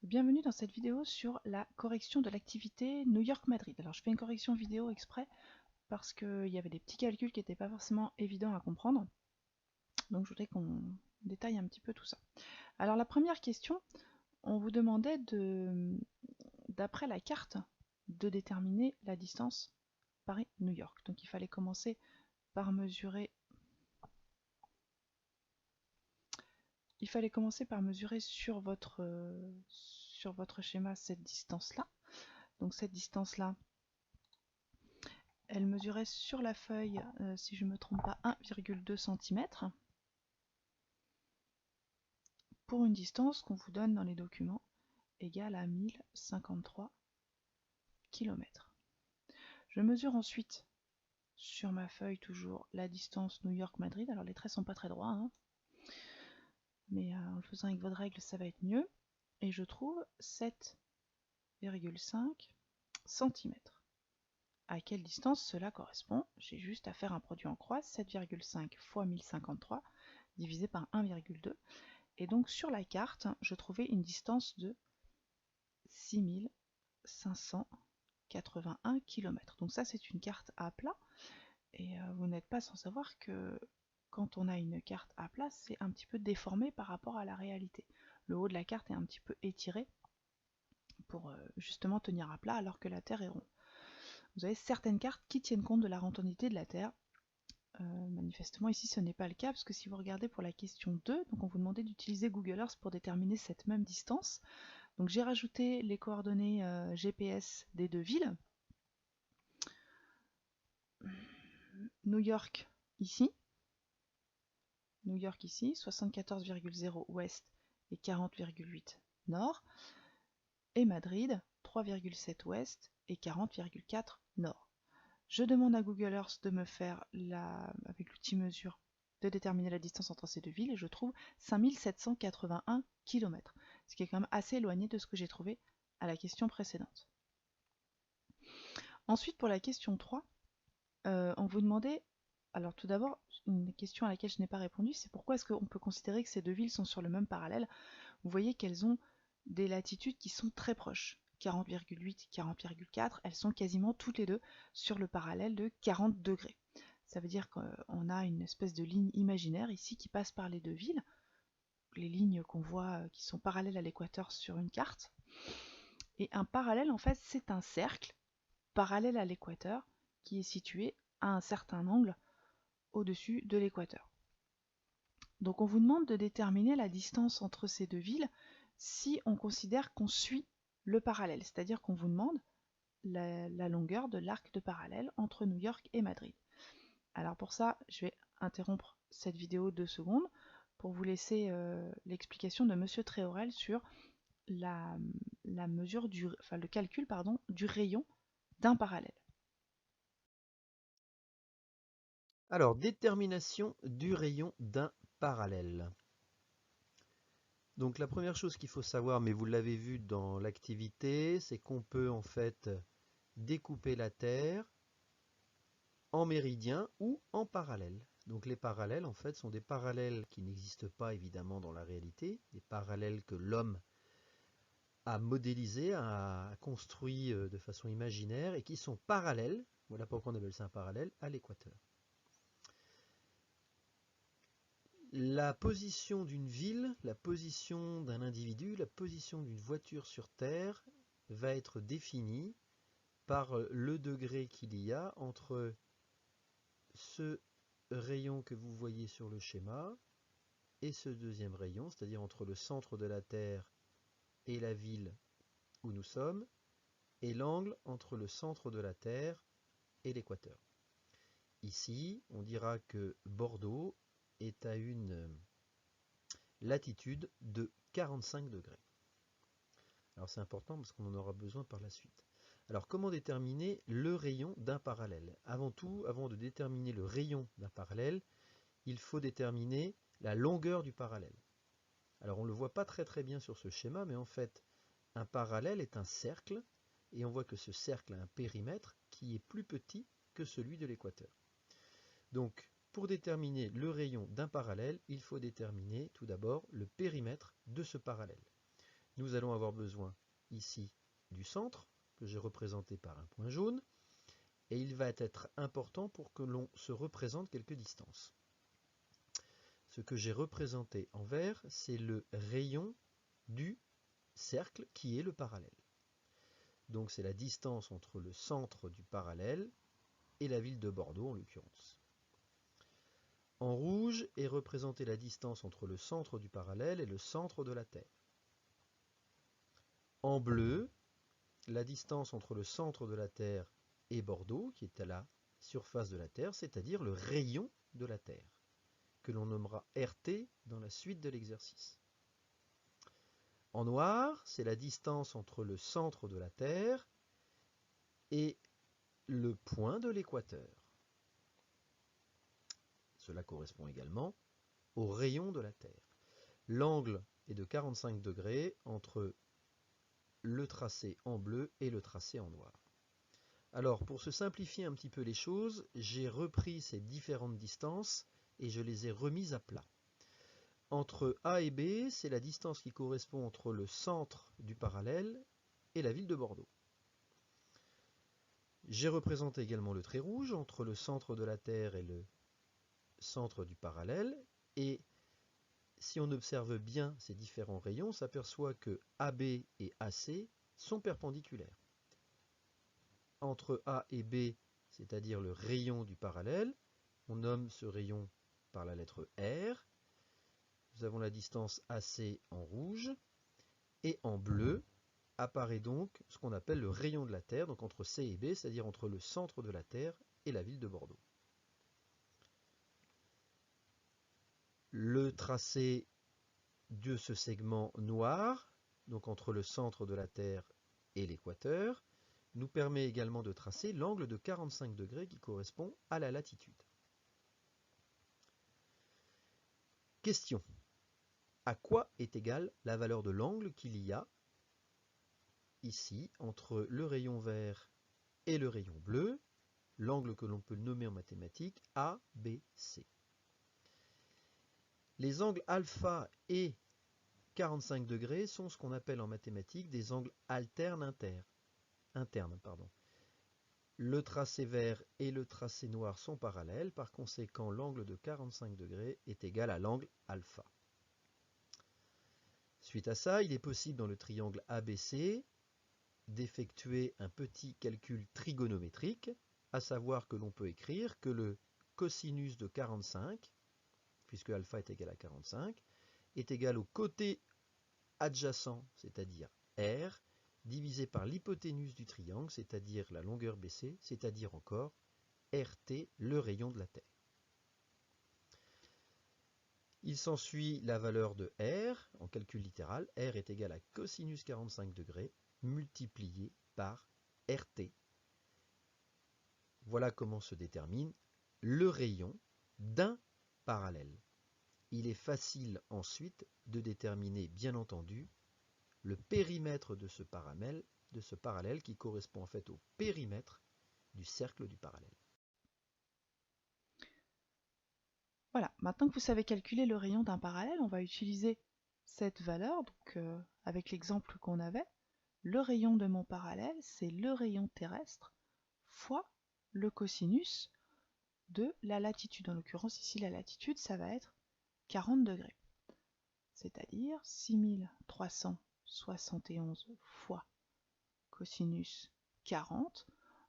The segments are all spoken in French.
Bienvenue dans cette vidéo sur la correction de l'activité New York-Madrid. Alors je fais une correction vidéo exprès parce qu'il y avait des petits calculs qui n'étaient pas forcément évidents à comprendre. Donc je voudrais qu'on détaille un petit peu tout ça. Alors la première question, on vous demandait d'après la carte, de déterminer la distance Paris-New York. Donc il fallait commencer par mesurer sur votre schéma cette distance-là. Donc cette distance-là, elle mesurait sur la feuille, si je ne me trompe pas, 1,2 cm pour une distance qu'on vous donne dans les documents égale à 1053 km. Je mesure ensuite sur ma feuille toujours la distance New York-Madrid. Alors les traits sont pas très droits, hein, mais en le faisant avec votre règle, ça va être mieux. Et je trouve 7,5 cm. À quelle distance cela correspond? J'ai juste à faire un produit en croix, 7,5 fois 1053 divisé par 1,2. Et donc sur la carte, je trouvais une distance de 6581 km. Donc ça, c'est une carte à plat. Et vous n'êtes pas sans savoir que quand on a une carte à plat, c'est un petit peu déformé par rapport à la réalité. Le haut de la carte est un petit peu étiré pour justement tenir à plat alors que la Terre est ronde. Vous avez certaines cartes qui tiennent compte de la rotondité de la Terre. Manifestement ici ce n'est pas le cas parce que si vous regardez pour la question 2, donc on vous demandait d'utiliser Google Earth pour déterminer cette même distance. Donc j'ai rajouté les coordonnées GPS des deux villes. New York ici, 74,0 ouest et 40,8 nord, et Madrid, 3,7 ouest et 40,4 nord. Je demande à Google Earth de me faire, avec l'outil mesure, de déterminer la distance entre ces deux villes et je trouve 5781 km, ce qui est quand même assez éloigné de ce que j'ai trouvé à la question précédente. Ensuite, pour la question 3, on vous demandait, alors tout d'abord, une question à laquelle je n'ai pas répondu, c'est pourquoi est-ce qu'on peut considérer que ces deux villes sont sur le même parallèle? Vous voyez qu'elles ont des latitudes qui sont très proches. 40,8, 40,4, elles sont quasiment toutes les deux sur le parallèle de 40 degrés. Ça veut dire qu'on a une espèce de ligne imaginaire ici qui passe par les deux villes, les lignes qu'on voit qui sont parallèles à l'équateur sur une carte. Et un parallèle, en fait, c'est un cercle parallèle à l'équateur qui est situé à un certain angle au-dessus de l'équateur. Donc on vous demande de déterminer la distance entre ces deux villes si on considère qu'on suit le parallèle, c'est-à-dire qu'on vous demande la longueur de l'arc de parallèle entre New York et Madrid. Alors pour ça, je vais interrompre cette vidéo 2 secondes pour vous laisser l'explication de Monsieur Tréorel sur la mesure le calcul du rayon d'un parallèle. Alors, détermination du rayon d'un parallèle. Donc la première chose qu'il faut savoir, mais vous l'avez vu dans l'activité, c'est qu'on peut en fait découper la Terre en méridien ou en parallèle. Donc les parallèles en fait sont des parallèles qui n'existent pas évidemment dans la réalité, des parallèles que l'homme a modélisés, a construits de façon imaginaire et qui sont parallèles, voilà pourquoi on appelle ça un parallèle, à l'équateur. La position d'une ville, la position d'un individu, la position d'une voiture sur Terre va être définie par le degré qu'il y a entre ce rayon que vous voyez sur le schéma et ce deuxième rayon, c'est-à-dire entre le centre de la Terre et la ville où nous sommes, et l'angle entre le centre de la Terre et l'équateur. Ici, on dira que Bordeaux est à une latitude de 45 degrés. Alors c'est important parce qu'on en aura besoin par la suite. Alors comment déterminer le rayon d'un parallèle? Avant tout, avant de déterminer le rayon d'un parallèle, il faut déterminer la longueur du parallèle. Alors on ne le voit pas très bien sur ce schéma, mais en fait, un parallèle est un cercle, et on voit que ce cercle a un périmètre qui est plus petit que celui de l'équateur. Donc, pour déterminer le rayon d'un parallèle, il faut déterminer tout d'abord le périmètre de ce parallèle. nous allons avoir besoin ici du centre, que j'ai représenté par un point jaune, et il va être important pour que l'on se représente quelques distances. Ce que j'ai représenté en vert, c'est le rayon du cercle qui est le parallèle. Donc c'est la distance entre le centre du parallèle et la ville de Bordeaux en l'occurrence. En rouge est représentée la distance entre le centre du parallèle et le centre de la Terre. En bleu, la distance entre le centre de la Terre et Bordeaux, qui est à la surface de la Terre, c'est-à-dire le rayon de la Terre, que l'on nommera RT dans la suite de l'exercice. En noir, c'est la distance entre le centre de la Terre et le point de l'équateur. Cela correspond également au rayon de la Terre. L'angle est de 45 degrés entre le tracé en bleu et le tracé en noir. Alors, pour se simplifier un petit peu les choses, j'ai repris ces différentes distances et je les ai remises à plat. Entre A et B, c'est la distance qui correspond entre le centre du parallèle et la ville de Bordeaux. J'ai représenté également le trait rouge entre le centre de la Terre et le centre du parallèle, et si on observe bien ces différents rayons, on s'aperçoit que AB et AC sont perpendiculaires. Entre A et B, c'est-à-dire le rayon du parallèle, on nomme ce rayon par la lettre R. Nous avons la distance AC en rouge, et en bleu apparaît donc ce qu'on appelle le rayon de la Terre, donc entre C et B, c'est-à-dire entre le centre de la Terre et la ville de Bordeaux. Le tracé de ce segment noir, donc entre le centre de la Terre et l'équateur, nous permet également de tracer l'angle de 45 degrés qui correspond à la latitude. Question. À quoi est égale la valeur de l'angle qu'il y a ici entre le rayon vert et le rayon bleu, l'angle que l'on peut nommer en mathématiques ABC. Les angles alpha et 45 degrés sont ce qu'on appelle en mathématiques des angles internes. Le tracé vert et le tracé noir sont parallèles, par conséquent l'angle de 45 degrés est égal à l'angle alpha. Suite à ça, il est possible dans le triangle ABC d'effectuer un petit calcul trigonométrique, à savoir que l'on peut écrire que le cosinus de 45, puisque alpha est égal à 45, est égal au côté adjacent, c'est-à-dire R, divisé par l'hypoténuse du triangle, c'est-à-dire la longueur BC, c'est-à-dire encore RT, le rayon de la Terre. Il s'ensuit la valeur de R, en calcul littéral, R est égal à cosinus 45 degrés, multiplié par RT. Voilà comment se détermine le rayon d'un parallèle. Il est facile ensuite de déterminer, bien entendu, le périmètre de ce parallèle qui correspond en fait au périmètre du cercle du parallèle. Voilà, maintenant que vous savez calculer le rayon d'un parallèle, on va utiliser cette valeur, donc avec l'exemple qu'on avait. Le rayon de mon parallèle, c'est le rayon terrestre fois le cosinus de la latitude. En l'occurrence, ici, la latitude, ça va être 40 degrés. C'est-à-dire 6371 fois cosinus 40.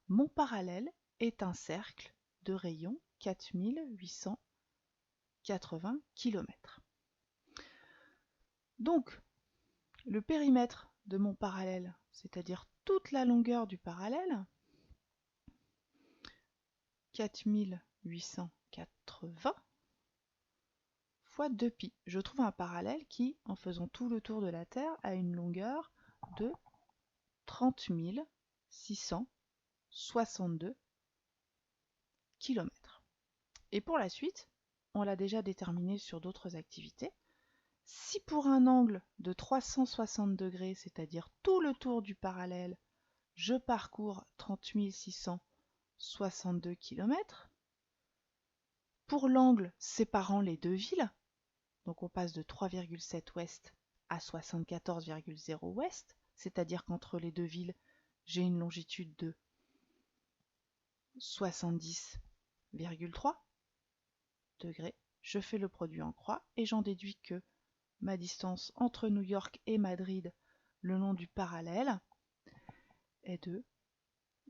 Mon parallèle est un cercle de rayon 4880 km. Donc, le périmètre de mon parallèle, c'est-à-dire toute la longueur du parallèle, 4880 fois 2π. Je trouve un parallèle qui, en faisant tout le tour de la Terre, a une longueur de 30 662 km. Et pour la suite, on l'a déjà déterminé sur d'autres activités, si pour un angle de 360 degrés, c'est-à-dire tout le tour du parallèle, je parcours 30 662 km, pour l'angle séparant les deux villes, donc on passe de 3,7 ouest à 74,0 ouest, c'est-à-dire qu'entre les deux villes, j'ai une longitude de 70,3 degrés. Je fais le produit en croix et j'en déduis que ma distance entre New York et Madrid le long du parallèle est de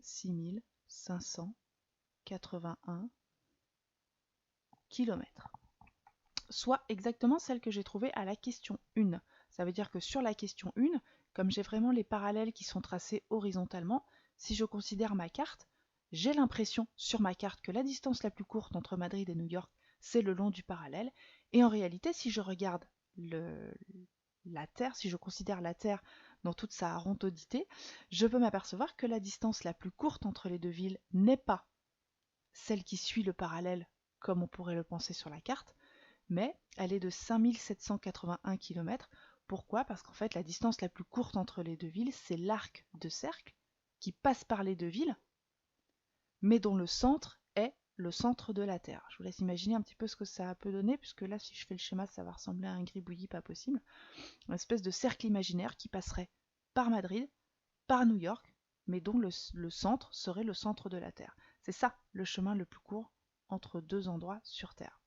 6581 km. Soit exactement celle que j'ai trouvée à la question 1. Ça veut dire que sur la question 1, comme j'ai vraiment les parallèles qui sont tracés horizontalement, si je considère ma carte, j'ai l'impression sur ma carte que la distance la plus courte entre Madrid et New York, c'est le long du parallèle. Et en réalité, si je regarde la Terre, si je considère la Terre dans toute sa rondodité, je peux m'apercevoir que la distance la plus courte entre les deux villes n'est pas celle qui suit le parallèle comme on pourrait le penser sur la carte, mais elle est de 5781 km. Pourquoi? Parce qu'en fait la distance la plus courte entre les deux villes, c'est l'arc de cercle qui passe par les deux villes, mais dont le centre est le centre de la Terre. Je vous laisse imaginer un petit peu ce que ça peut donner, puisque là si je fais le schéma ça va ressembler à un gribouillis pas possible. Une espèce de cercle imaginaire qui passerait par Madrid, par New York, mais dont le centre serait le centre de la Terre. C'est ça le chemin le plus court entre deux endroits sur Terre.